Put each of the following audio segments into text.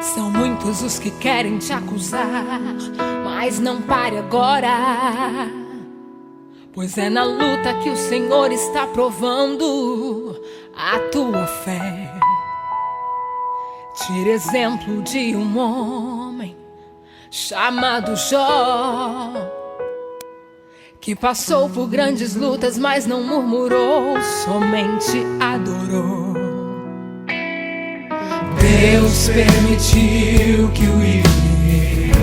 São muitos os que querem te acusar, mas não pare agora, pois é na luta que o Senhor está provando a tua fé. Tira exemplo de um homem chamado Jó, que passou por grandes lutas, mas não murmurou, somente adorou. Deus permitiu que o inimigo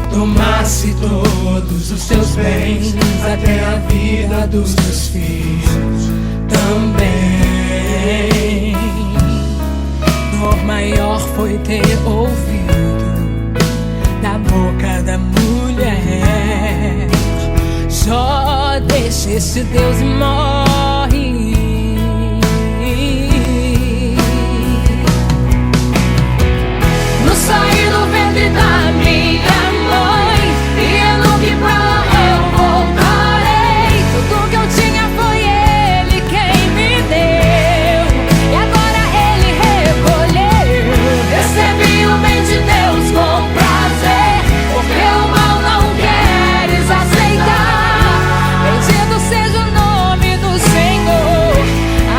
tomasse todos os teus bens, até a vida dos teus filhos também. Dor maior foi ter ouvido da boca da mulher: Jó, deixa esse Deus e morre. No sair do ventre da minha mãe, e no que pra lá eu voltarei. Tudo que eu tinha foi Ele quem me deu, e agora Ele recolheu. Recebi o bem de Deus com prazer, porque o mal não queres aceitar. Bendito seja o nome do Senhor,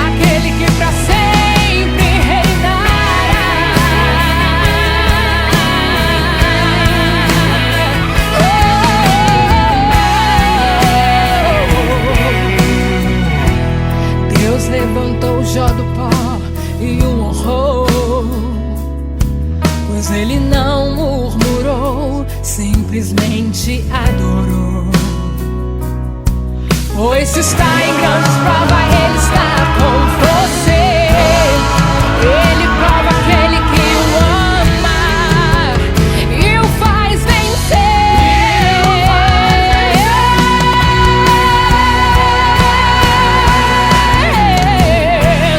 aquele que pra sempre reinará. Deus levantou Jó do pó e o honrou, pois ele não murmurou, simplesmente adorou. Pois se está em grandes provas, Ele está com você. Ele prova aquele que o ama e o faz vencer.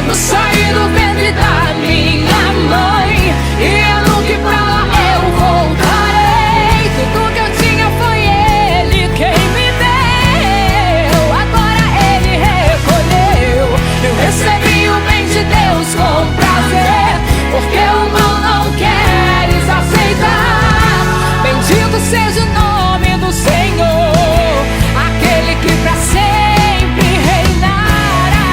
No sair do ventre da minha mãe, e no que pra lá eu voltarei. Tudo que eu tinha foi Ele quem me deu, agora Ele recolheu. Eu recebi o bem de Deus com prazer, porque o mal não queres aceitar. Bendito seja o nome do Senhor, aquele que pra sempre reinará.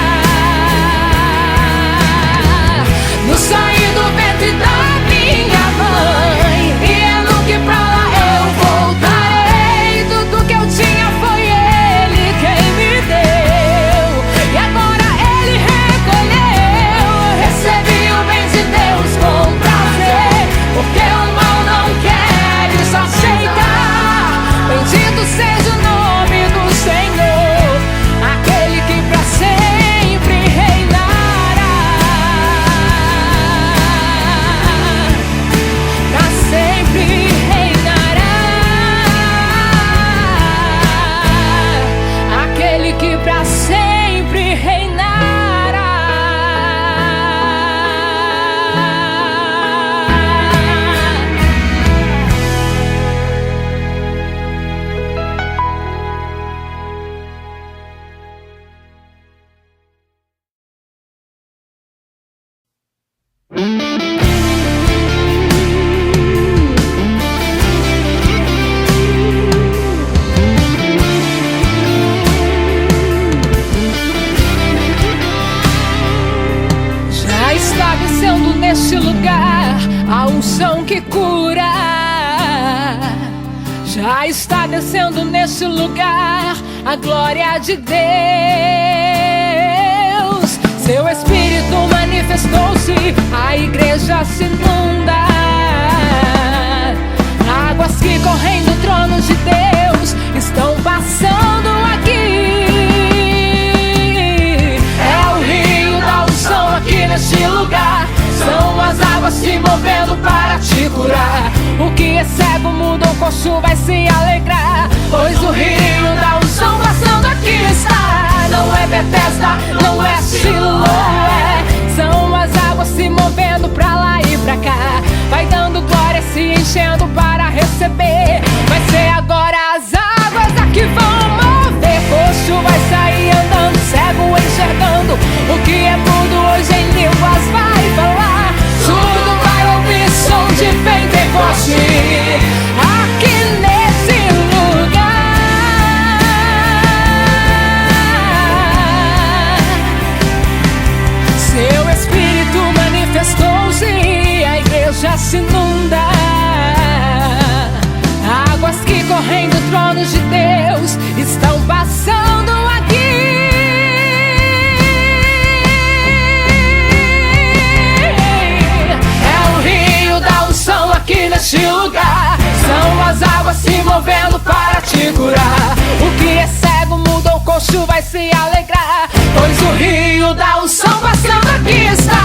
No sair do ventre da minha mãe, e no que pra lá eu voltarei. Tudo que eu tinha foi Ele quem me deu, e agora Ele recolheu. Recebi o bem de Deus com prazer, porque o mal não queres aceitar. Bendito seja o nome do Senhor, aquele que pra sempre reinará. Pra sempre reinará, aquele que pra sempre reinará. Já está descendo neste lugar a unção que cura. Já está descendo neste lugar a glória de Deus. Seu Espírito manifestou-se, a igreja se inunda. Águas que correm do trono de Deus estão passando aqui. É o rio da unção aqui neste lugar. São as águas se movendo para te curar. O que é cego, mudo ou coxo vai se alegrar, pois o rio da unção passando aqui está. Não é Betesda, não é Siloé, são as águas se movendo pra lá e pra cá. Vai dando glória, se enchendo para receber. Vai ser agora as águas aqui vão mover. Coxo vai sair andando, cego enxergando. O que é mudo hoje em línguas vai falar. Surdo vai ouvir, Pentecoste, aqui nesse lugar. Seu Espírito manifestou-se e a igreja se inunda. Águas que correm do trono de Deus estão passando aqui. É o rio da unção aqui neste lugar. São as águas se movendo para te curar. O que é cego, mudo ou coxo vai se alegrar, pois o rio da unção passando aqui está.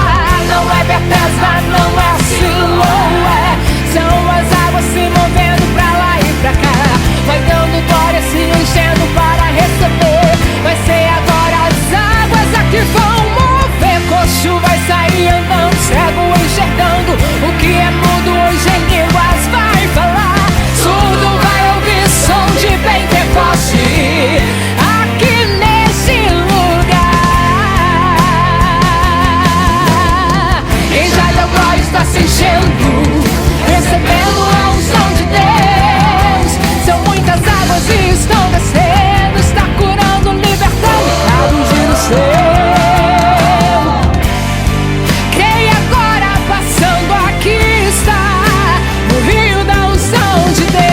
Não é Bethesda, não é Siloé, são as águas se movendo pra lá e pra cá. Vai dando glória, se enchendo para receber. Vai ser agora, as águas aqui vão mover. Coxo vai sair andando, cego enxergando. O que é mudo hoje em línguas vai falar. Surdo vai ouvir som de Pentecoste, aqui nesse lugar. Quem já deu glória está se enchendo, recebendo a unção de Deus. São muitas águas e estão descendo, está curando, libertando, a ungir o seu. Creia agora, passando aqui está o rio da unção de Deus.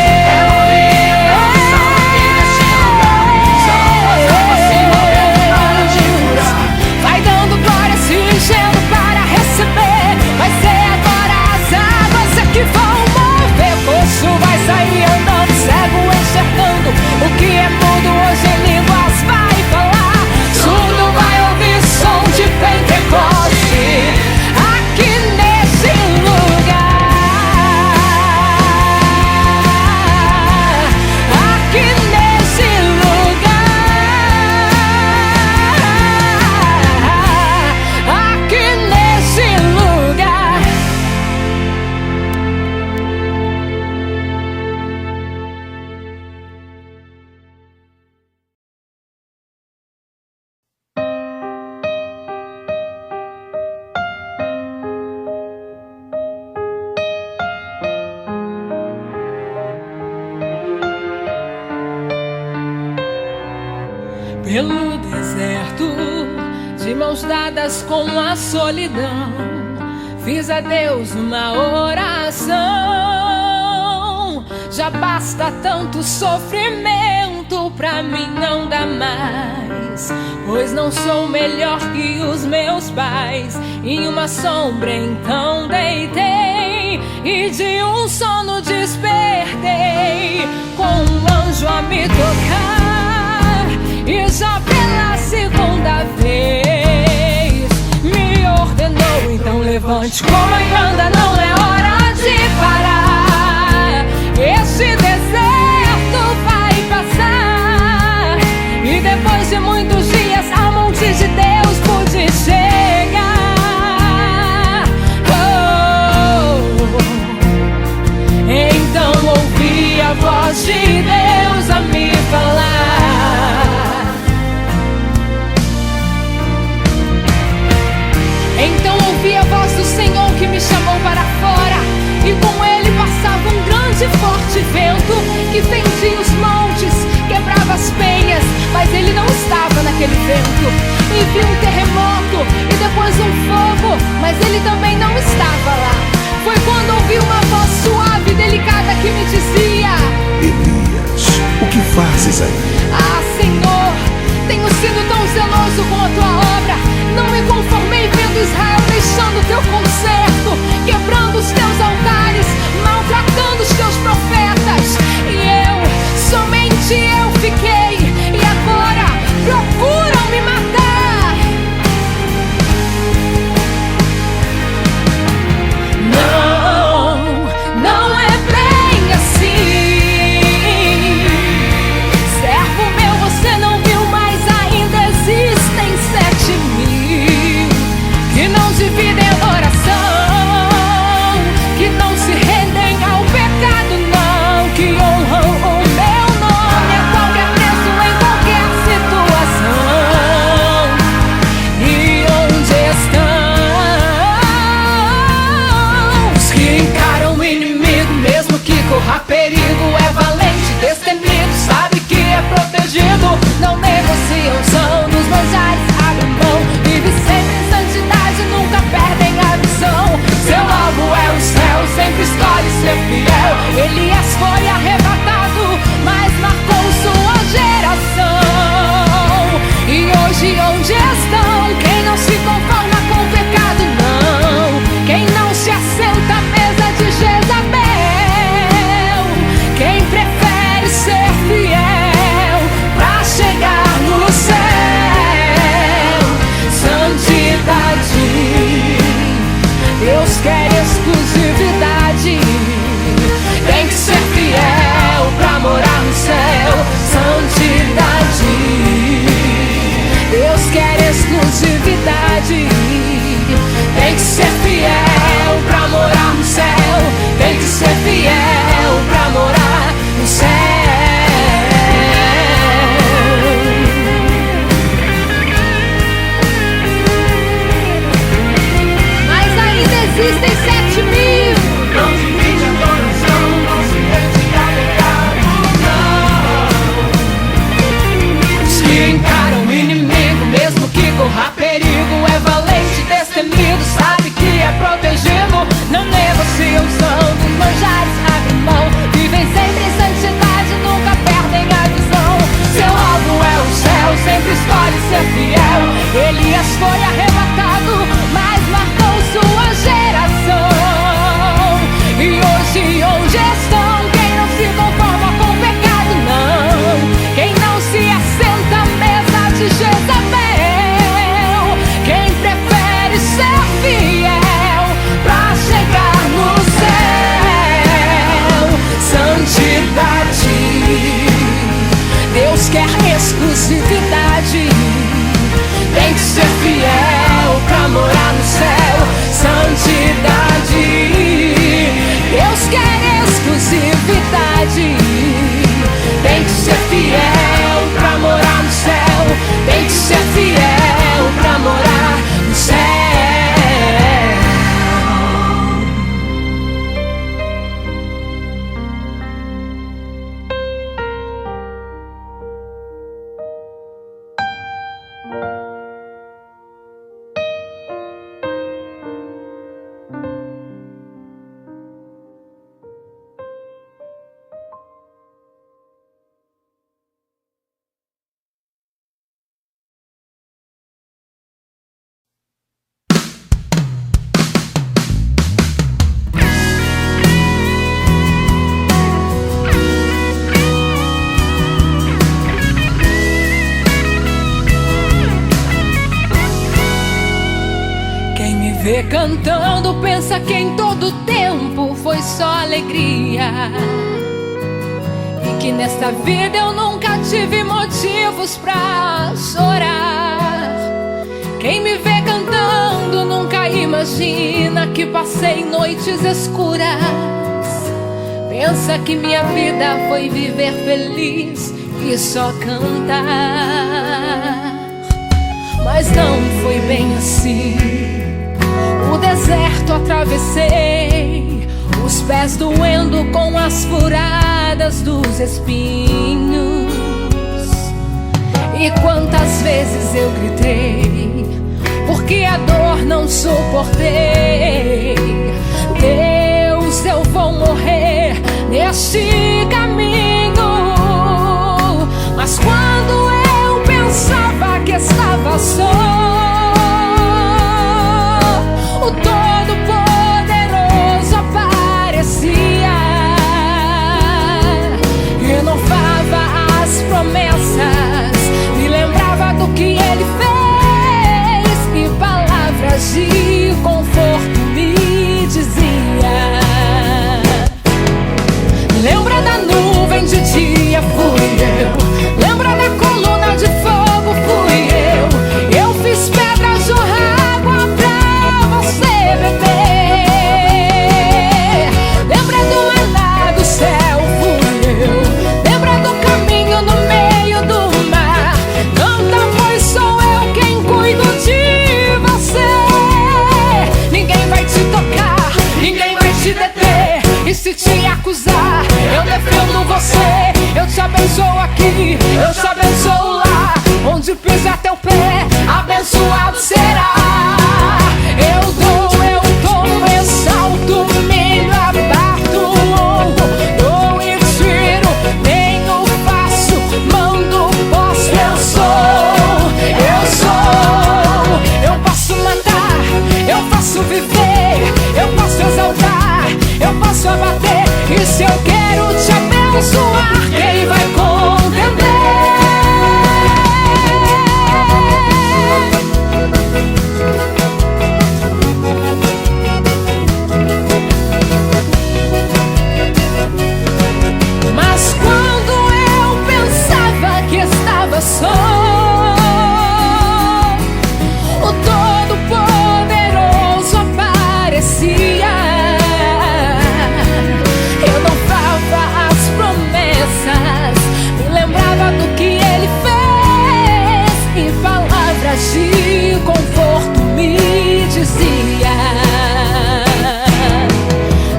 Vai dando glória, se enchendo para receber. Vai ser agora, as águas aqui vão mover. Coxo vai sair andando, cego enxergando. O que é mudo hoje em línguas vai falar. Surdo vai ouvir som de Pentecoste, aqui nesse lugar. Aqui nesse lugar. Aqui nesse lugar. Pelo deserto, de mãos dadas com a solidão, fiz a Deus uma oração. Já basta tanto sofrimento, pra mim não dá mais, pois não sou melhor que os meus pais. Em uma sombra então deitei e de um sono despertei, com um anjo a me tocar. E já pela segunda vez me ordenou, então levante, coma e anda, não é hora de parar. Este deserto vai passar, e depois de muitos dias a monte de Deus pude chegar. Então ouvi a voz de Deus a me falar. Então ouvi a voz do Senhor que me chamou para corra perigo, é valente, destemido, sabe que é protegido. Não negocia unção, dos manjares abre mão, vive sempre em santidade, nunca perdem a visão. Seu alvo é o céu, sempre escolhe ser fiel. Elias foi arrebatado, mas marcou sua geração. E hoje onde estão quem não se conforma com o pecado? Não, quem não se assenta à mesa de Jezabel, quem prefere ser fiel pra chegar no céu. Santidade, Deus quer exclusividade. Tem que ser fiel pra morar no céu. Santidade, Deus quer exclusividade. Tem que ser fiel pra morar no céu. Tem que ser fiel pra morar no céu. Mas ainda existem 7.000. Não divide a adoração, não se rende a pecado, não. Os que encaram o inimigo, mesmo que corra perigo, é valente, destemido, sabe que é protegido. Não negocia unção, dos manjares abre mão, vivem sempre em santidade, nunca perdem a visão. Seu alvo é o céu, sempre escolhe ser fiel. Elias foi arrebatado, mas marcou sua geração. E hoje onde estão quem não se conforma com o pecado? Não, quem não se assenta à mesa de Jezabel, quem prefere ser fiel pra chegar no céu. Santidade, Deus quer exclusividade. Tem que ser fiel pra morar no céu. Santidade, Deus quer exclusividade. Tem que ser fiel pra morar no céu. Tem que ser fiel pra morar no céu. Vê cantando, pensa que em todo tempo foi só alegria, e que nesta vida eu nunca tive motivos pra chorar. Quem me vê cantando nunca imagina que passei noites escuras. Pensa que minha vida foi viver feliz e só cantar, mas não foi bem assim. O deserto atravessei, os pés doendo com as furadas dos espinhos. E quantas vezes eu gritei, porque a dor não suportei. Deus, eu vou morrer neste caminho. Mas quando eu pensava que estava só, o Todo-Poderoso aparecia, renovava as promessas, me lembrava do que Ele fez, e palavras de conforto me dizia. Lembra da nuvem de dia, fui eu. Lembra da coluna de fogo, fui eu. Eu fiz pedra jorrar água pra você beber. Lembra do maná do céu, fui eu. Lembra do caminho no meio do mar. Canta, pois sou eu quem cuido de você. Ninguém vai te tocar, ninguém vai te deter, e se te acusar, defendo você. Eu te abençoo aqui, eu te abençoo lá. Onde pisar teu pé, abençoado será. Eu dou, exalto, humilho, abato, honro, dou e tiro, tenho, faço, mando, posso, eu sou. Eu posso matar, eu posso viver, eu posso exaltar, eu posso abater. E se eu quero te abençoar, quem vai contender? Mas quando eu pensava que estava só, o Todo-Poderoso aparecia. Eu não dava as promessas, me lembrava do que Ele fez, e palavras de conforto me dizia.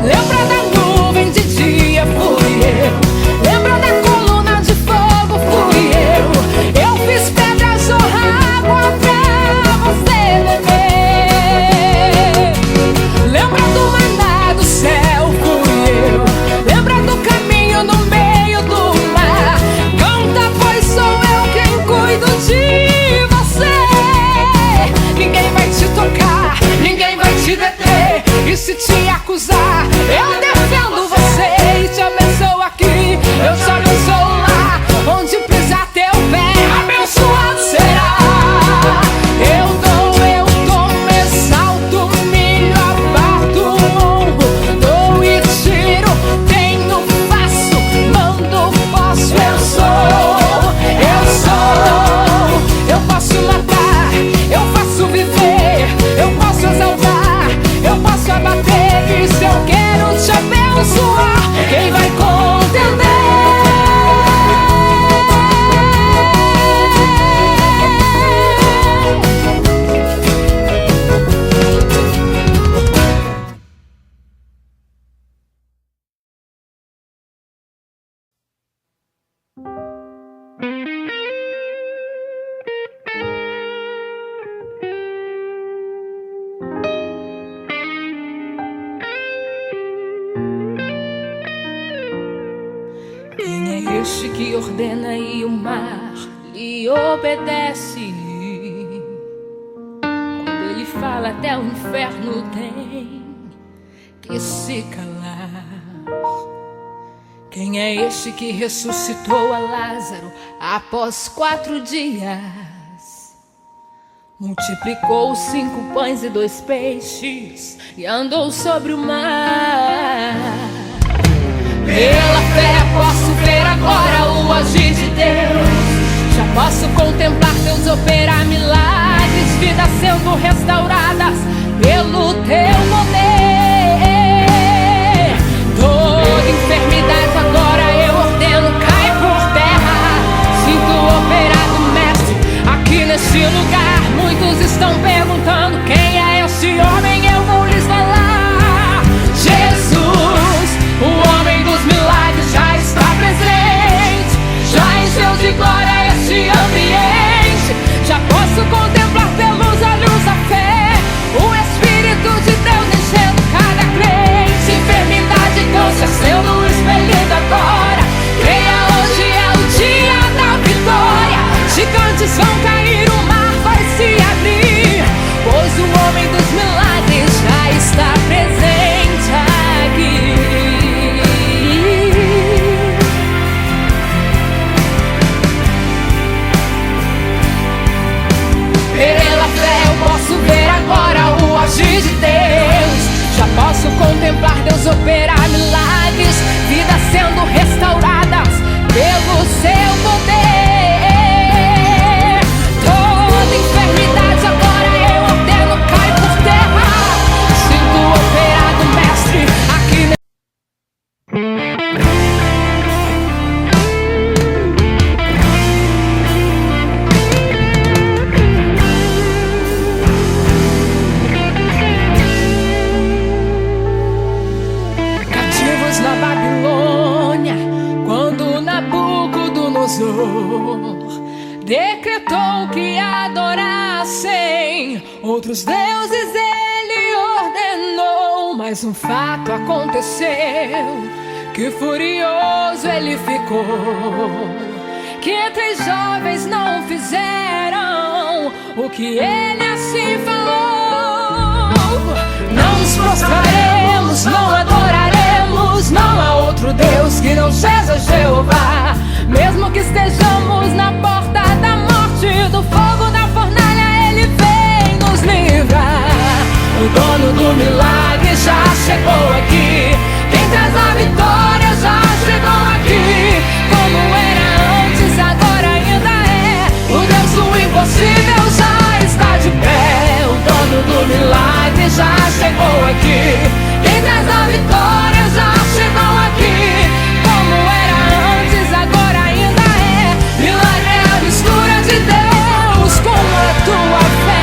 Lembra da nuvem de dia, fui eu. Lembra da coluna de fogo, fui eu. Eu fiz pedras jorrar água pra você beber. Lembra do maná do céu, fui eu. Lembra do caminho no meio do mar. Canta, pois sou eu quem cuido de você. Ninguém vai te tocar, ninguém vai te deter. E se te acusar, eu defendo você. E te abençoo aqui, eu te abençoo lá. Onde pisar teu pé, abençoado será. Eu dou, exalto, humilho, abato, honro, dou e tiro, tenho, faço, mando, posso, eu sou. Eu posso matar, eu posso viver, eu posso exaltar, eu posso abater. E se eu quero te abençoar, quem vai contender? Quem é este que ordena e o mar lhe obedece? Quando ele fala, até o inferno tem que se calar. Quem é este que ressuscitou a Lázaro após 4 dias? Multiplicou os 5 pães e 2 peixes e andou sobre o mar. Pela fé posso ver agora o agir de Deus. Já posso contemplar Deus operar milagres, vidas sendo restauradas pelo teu poder. Toda enfermidade agora eu ordeno, cai por terra. Sinto o operar do mestre aqui neste lugar. Muitos estão perguntando quem é este homem, eu vou lhes falar. Jesus, o homem dos milagres, já está presente. Já encheu de glória este ambiente. Já posso contemplar pelos olhos da fé o Espírito de Deus enchendo cada crente. Enfermidade e câncer sendo expelido agora. Creia, hoje é o dia da vitória. Gigantes vão cair, o mar vai se abrir, pois o homem dos milagres já está presente aqui. Pela fé eu posso ver agora o agir de Deus. Já posso contemplar Deus operar milagres, vidas sendo restauradas pelo seu poder. Toda enfermidade agora eu ordeno, cai por terra. Sinto o operar do mestre aqui. decretou que adorassem outros deuses, ele ordenou, mas um fato aconteceu, que furioso ele ficou, que 3 jovens não fizeram o que ele assim falou. Não nos prostraremos, não adoraremos, não há outro Deus que não seja Jeová. Mesmo que estejamos na porta da morte, do fogo da fornalha, ele vem nos livrar. O dono do milagre já chegou aqui, quem traz a vitória já chegou aqui. Como era antes, agora ainda é, o Deus do impossível já está de pé. O dono do milagre já chegou aqui, quem traz a vitória já chegou aqui. Como era antes, agora ainda é, milagre é a mistura de Deus com a tua fé.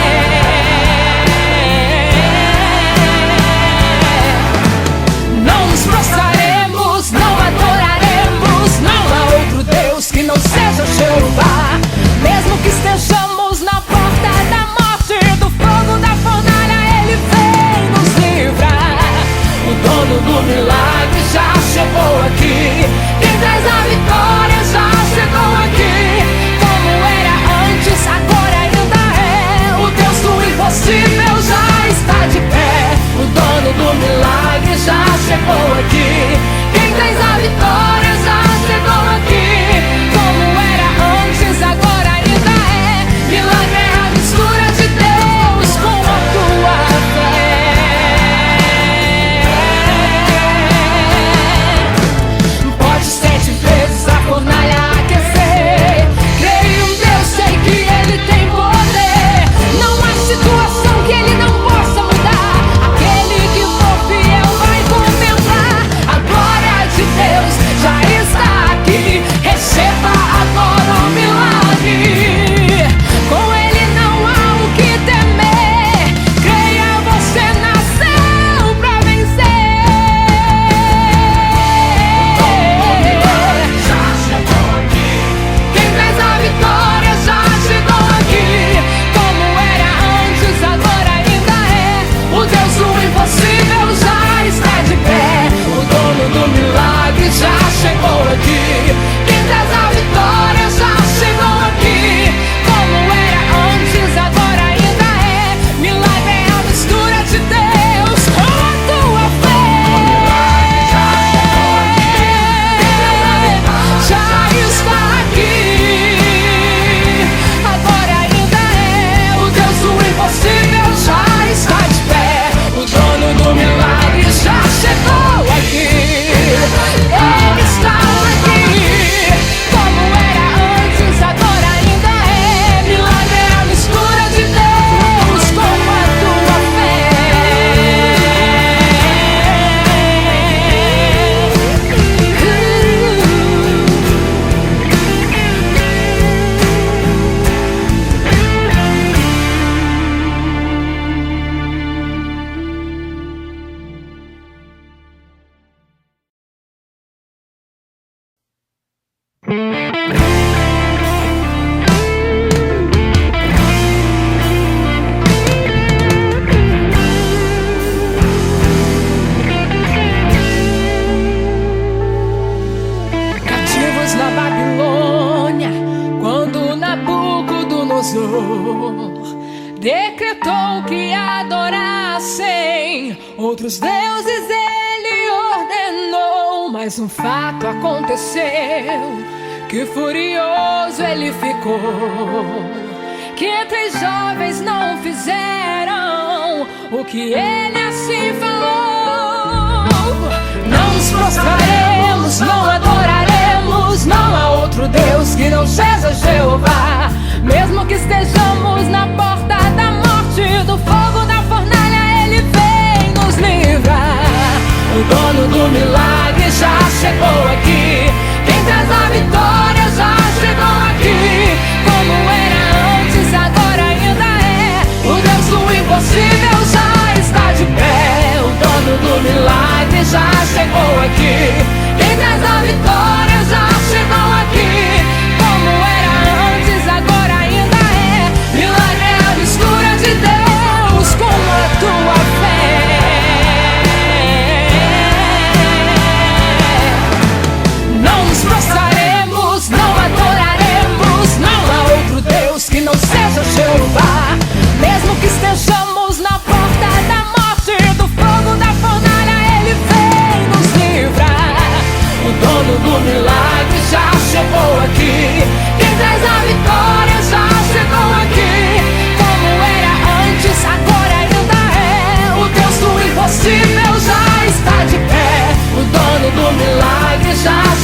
Não nos prostraremos, não adoraremos, não há outro Deus que não seja Jeová. Mesmo que estejamos na porta da morte, do fogo da fornalha, ele vem nos livrar. O dono do milagre já chegou aqui, quem traz a vitória já chegou aqui. Como era antes, agora ainda é, o Deus do impossível já está de pé. O dono do milagre já chegou aqui, quem traz a vitória já chegou aqui. Como era antes, agora ainda é, milagre é a mistura de Deus com a tua fé. Pode 7 vezes a fornalha aquecer, creio em um Deus, sei que ele tem poder. Não há situação que ele não possa mudar, aquele que for fiel vai contemplar. A glória de Deus já está aqui, receba agora o milagre. Com ele não há o que temer, creia, você nasceu pra vencer. Já chegou aqui, quem traz a vitória já chegou aqui. Como era antes, agora ainda é, o Deus do impossível já está de pé. O dono do milagre já chegou aqui, quem traz a vitória já chegou aqui. Como era antes, agora ainda é, milagre é a mistura de Deus com a tua fé. Já está aqui, agora ainda é, o Deus do impossível já está de pé. O dono do milagre já chegou aqui, ele está aqui. Como era antes, agora ainda é, milagre é a mistura de Deus com a tua cativos na Babilônia, quando Nabucodonosor decretou que adorassem outros deuses, ele ordenou, mas um fato aconteceu, que furioso ele ficou, que 3 jovens não fizeram o que ele assim falou. Não nos prostraremos, não adoraremos, não há outro Deus que não seja Jeová. Mesmo que estejamos na porta da morte, do fogo da fornalha, ele vem nos livrar. O dono do milagre já chegou aqui, quem traz a vitória já chegou aqui. Como era antes, agora ainda é, o Deus do impossível já está de pé. O dono do milagre já chegou aqui, quem traz a vitória já chegou aqui. Como é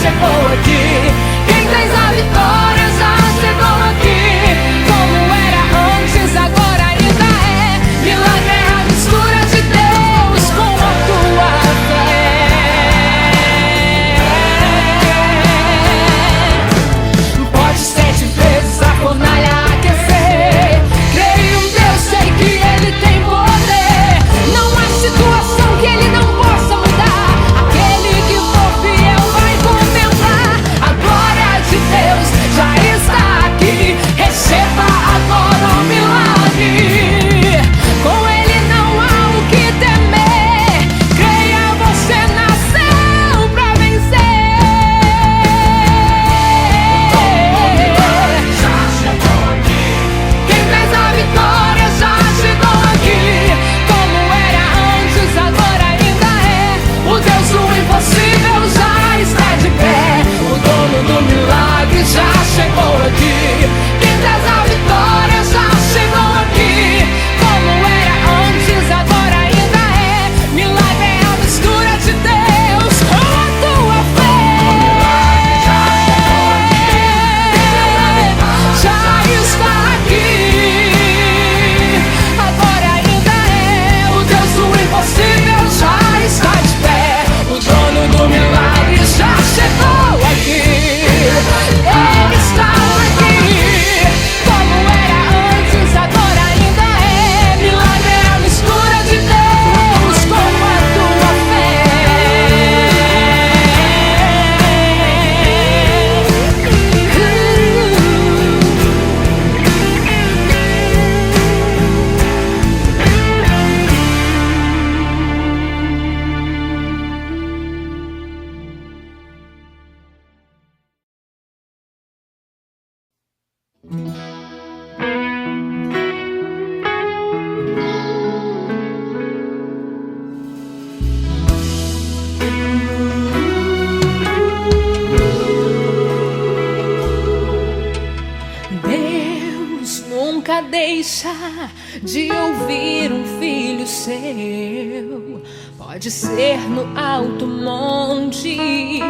chegou aqui. Quem traz a vitória já chegou aqui. Como era antes, agora ainda é. Milagre é a mistura de Deus com a tua fé. Pode 7 vezes a fornalha aquecer. Creio em Deus, sei que Ele tem poder. Não há situação que Ele não possa mudar. Aquele que for fiel vai contemplar a glória de Deus já está aqui. Receba agora o milagre. Com Ele não há o que temer. Creia, você nasceu pra vencer. Já chegou aqui. Quem fez a vitória já chegou aqui. Como era antes, agora ainda é. O Deus do impossível já está de pé. O dono do milagre já chegou aqui. Quem traz a vitória já chegou aqui. Como era antes, agora ainda é. Milagre é a mistura de Deus com a tua fé. Já está aqui. Agora ainda é. O Deus do impossível já está de pé. O dono do milagre já chegou aqui. Ele está aqui. Como era antes, agora ainda é. Milagre é a mistura de Deus com a tua fé. Deus nunca deixa de ouvir um filho seu. Pode ser no alto monte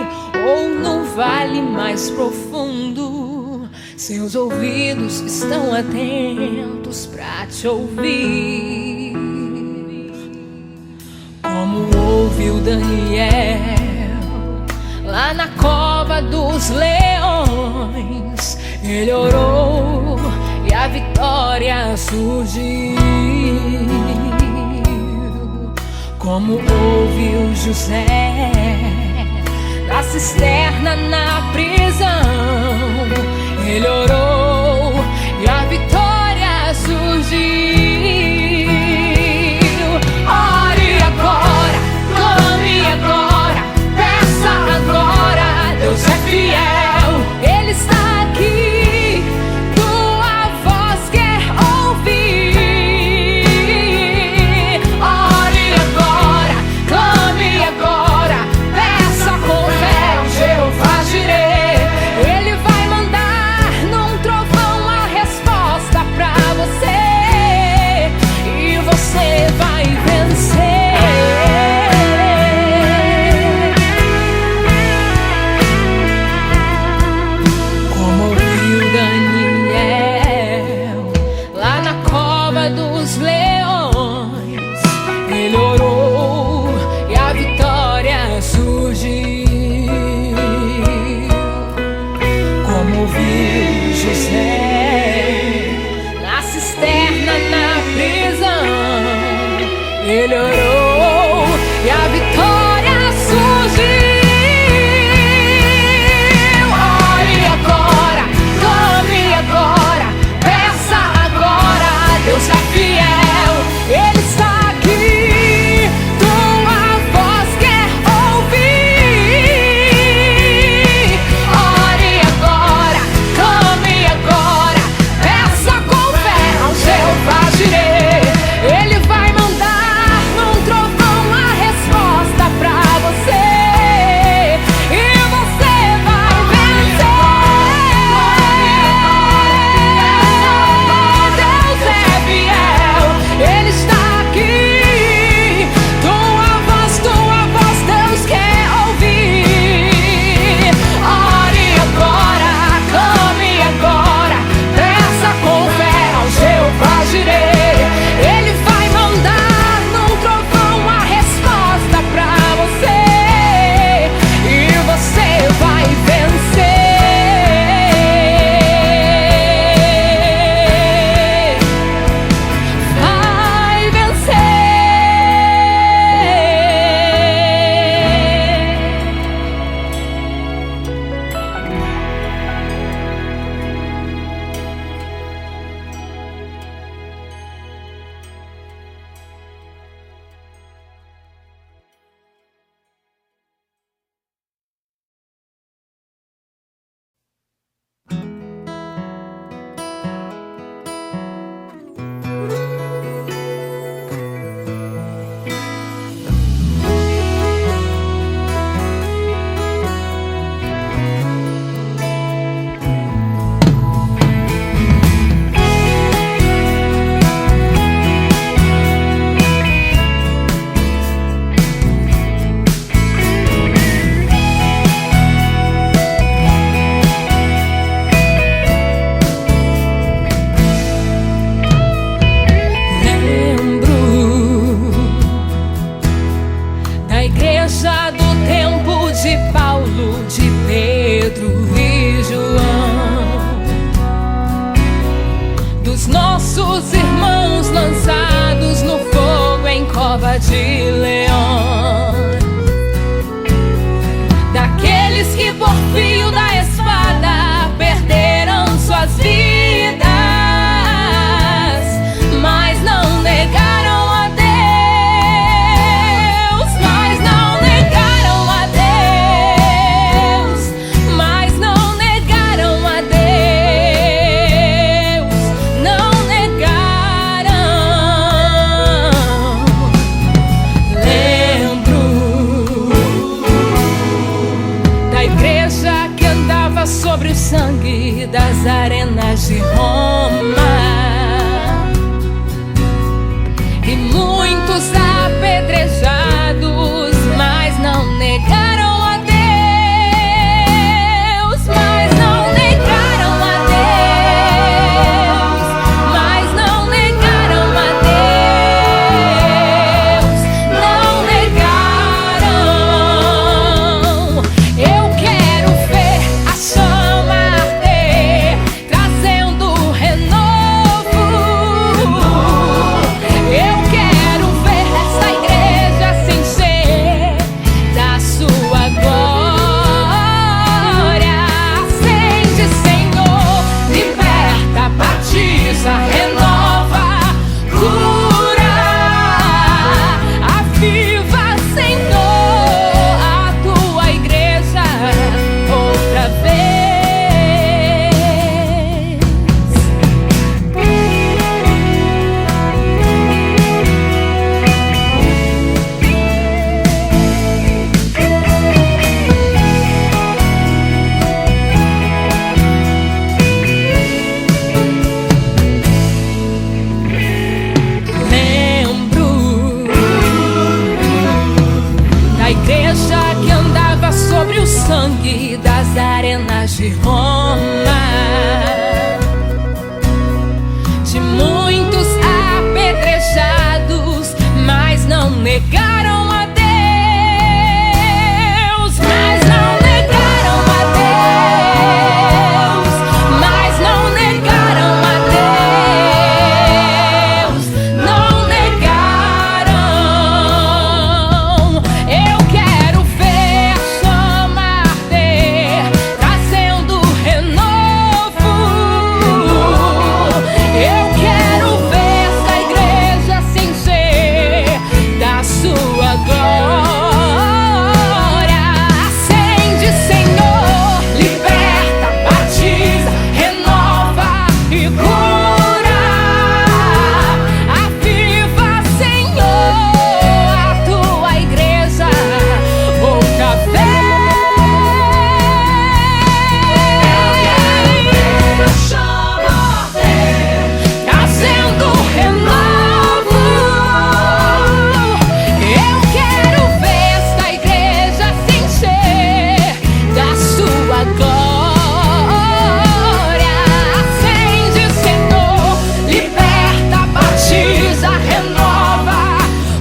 ou no vale mais profundo. Seus ouvidos estão atentos pra te ouvir. Como ouviu Daniel lá na cova dos leões. Ele orou e a vitória surgiu. Como ouviu José da cisterna na prisão. Ele orou e a vitória surgiu. Ore agora, clame agora, peça agora, Deus é fiel, Ele está aqui, tua voz quer ouvir. Ore agora, clame agora, peça com fé ao Jeová Jireh. Ele vai mandar num de Paulo, de Pedro e João, dos nossos irmãos lançados no fogo em cova de leão, daqueles que por fio da espada perderam suas vidas, mas não negaram a Deus, mas não negaram a Deus, mas não negaram a Deus, não negaram. Lembro da igreja que andava sobre o sangue das arenas de Roma, e muitos apedrejados, mas não negaram a Deus, mas não negaram a Deus, mas não negaram a Deus, não negaram. Eu quero ver a chama arder, trazendo renovo. Eu quero ver essa igreja se encher da sua glória. Acende, Senhor, liberta, batiza, renova, cura. Aviva, Senhor, a tua igreja outra vez. Lembro da igreja que andava sobre o sangue das arenas de Roma, de muitos apedrejados, mas não negaram a Deus, mas não negaram a Deus, mas não negaram a Deus, não negaram. Eu quero ver a chama arder, trazendo renovo. Eu quero ver essa igreja se encher da sua glória. Acende, Senhor, liberta, batiza, renova e cura. Aviva, Senhor, a tua igreja outra vez. Trazendo renovo. Eu quero ver esta igreja se encher da sua glória. Acende, Senhor, liberta, batiza, renova,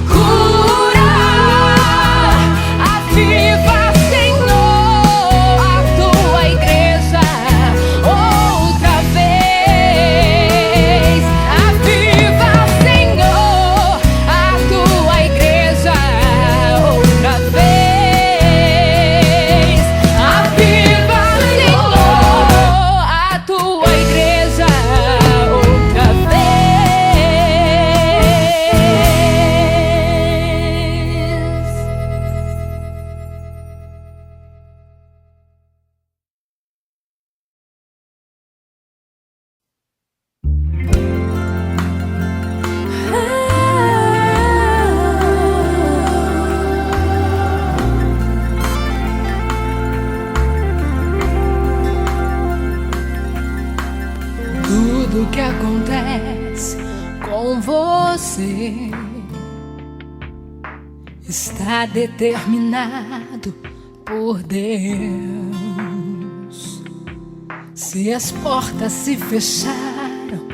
cura. Aviva, Senhor, a tua igreja outra vez. Aviva, Senhor, a tua igreja outra vez. Aviva, Senhor, a tua igreja outra Tudo que acontece com você está determinado por Deus. Se as portas se fecharam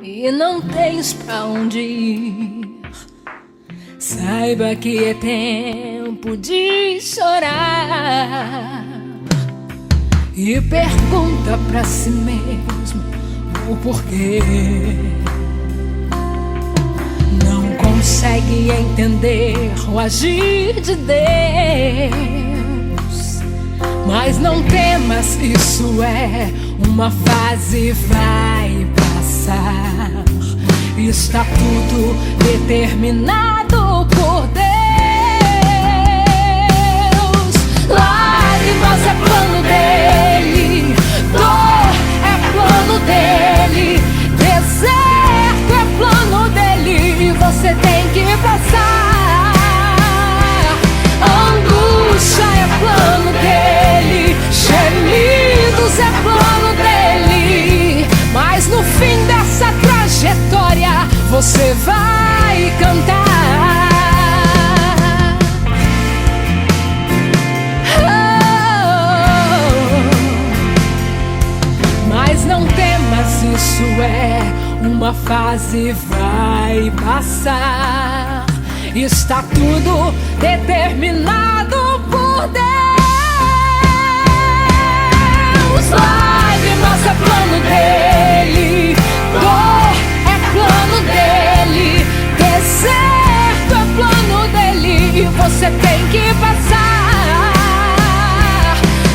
e não tens pra onde ir, saiba que é tempo tempo de chorar e pergunta pra si mesmo o porquê. Não consegue entender o agir de Deus, mas não temas, isso é uma fase, vai passar. Está tudo determinado por Deus. Lágrimas é plano dele, dor é plano dele, deserto é plano dele, e você tem que passar. Angústia é plano dele, gemidos é plano dele, mas no fim dessa trajetória você vai cantar. Mas não temas, isso é uma fase, vai passar. Está tudo determinado por Deus. Lágrimas é plano dele, dor é plano dele, deserto é plano dele, e você tem que passar.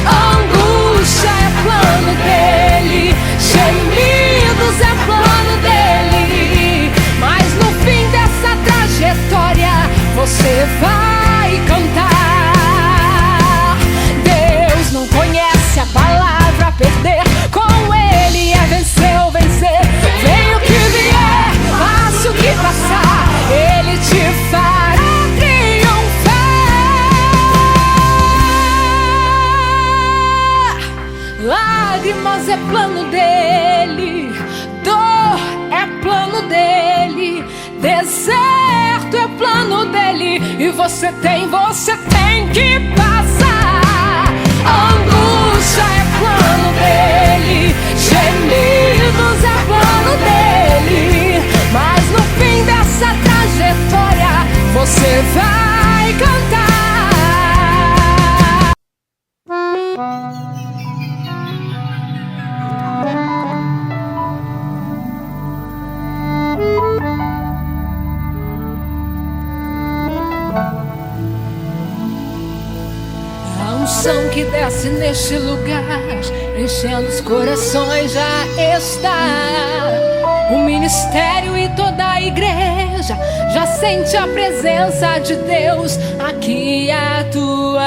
Angústia é plano dele, gemidos é plano dele, mas no fim dessa trajetória você vai cantar. Deus não conhece a palavra perder, com ele é vencer ou vencer. Venha o que vier, passe o que passar, ele te fará triunfar. Lágrimas é plano dele, dor é plano dele, deserto é plano dele, e você tem que passar. Angústia é plano dele, gemidos é plano dele, mas no fim dessa trajetória você vai cantar. A unção que desce neste lugar, enchendo os corações, já está. O ministério e toda a igreja já sente a presença de Deus aqui atuar.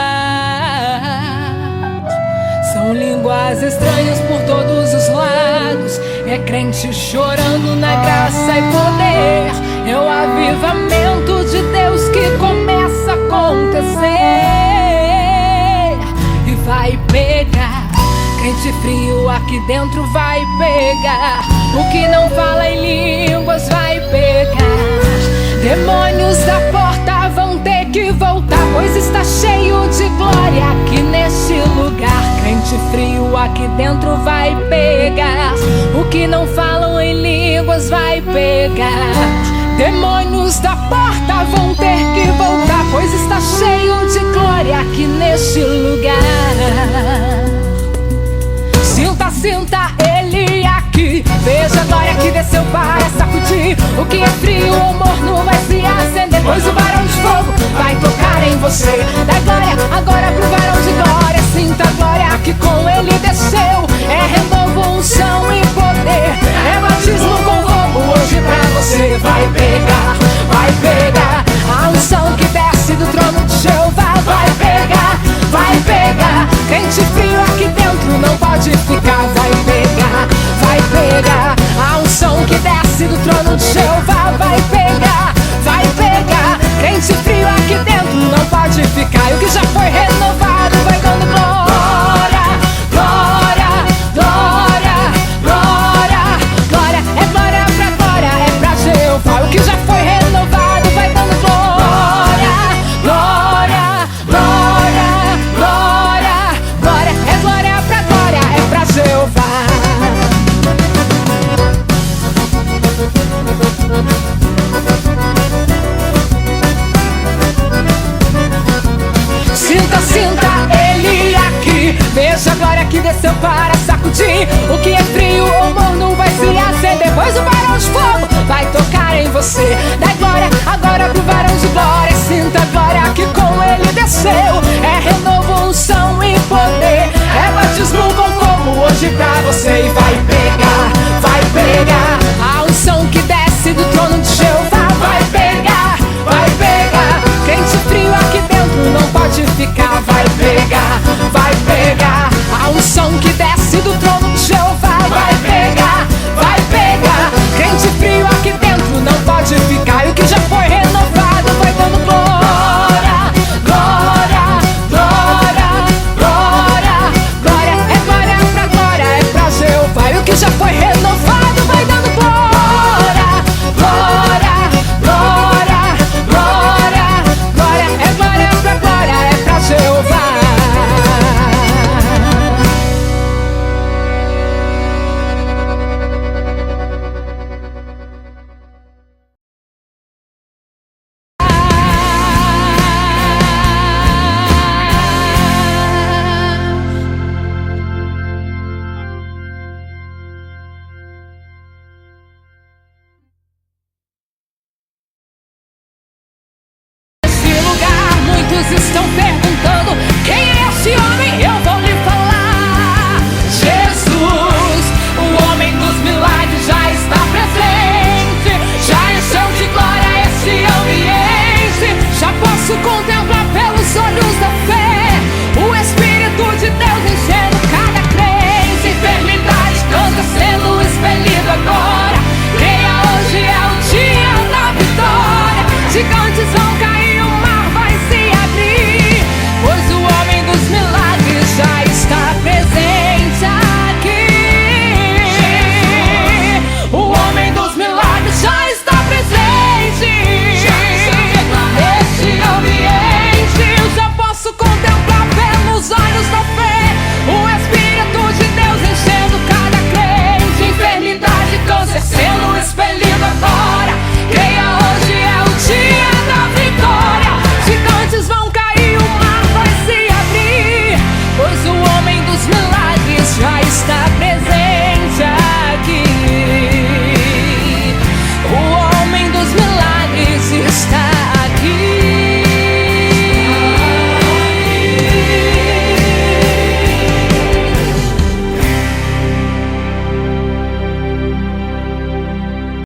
São línguas estranhas por todos os lados, é crente chorando na graça e poder. É o avivamento de Deus que começa a acontecer. Vai pegar, crente frio aqui dentro vai pegar. O que não fala em línguas vai pegar. Demônios da porta vão ter que voltar, pois está cheio de glória aqui neste lugar. Crente frio aqui dentro vai pegar. O que não falam em línguas vai pegar. Demônios da porta vão ter que voltar, pois está cheio de glória aqui neste lugar. Sinta, sinta ele aqui. Veja a glória que desceu para sacudir. O que é frio ou morno vai se acender, pois o varão de fogo vai tocar em você. Da glória agora pro varão de glória. Sinta a glória que com ele desceu. É renovo, unção e poder. É batismo com fogo hoje pra você. Vai pegar, vai pegar. A unção que desce do trono de Jeová. Vai pegar, vai pegar. Crente frio aqui dentro não pode ficar. Vai pegar, vai pegar. A unção que desce do trono de Jeová. Vai pegar, vai pegar. Crente frio aqui dentro não pode ficar. E o que já foi renovado desceu para sacudir. O que é frio ou morno vai se acender, pois o varão de fogo vai tocar em você. Dá glória agora pro varão de glória, sinta a glória que com ele desceu. É renovo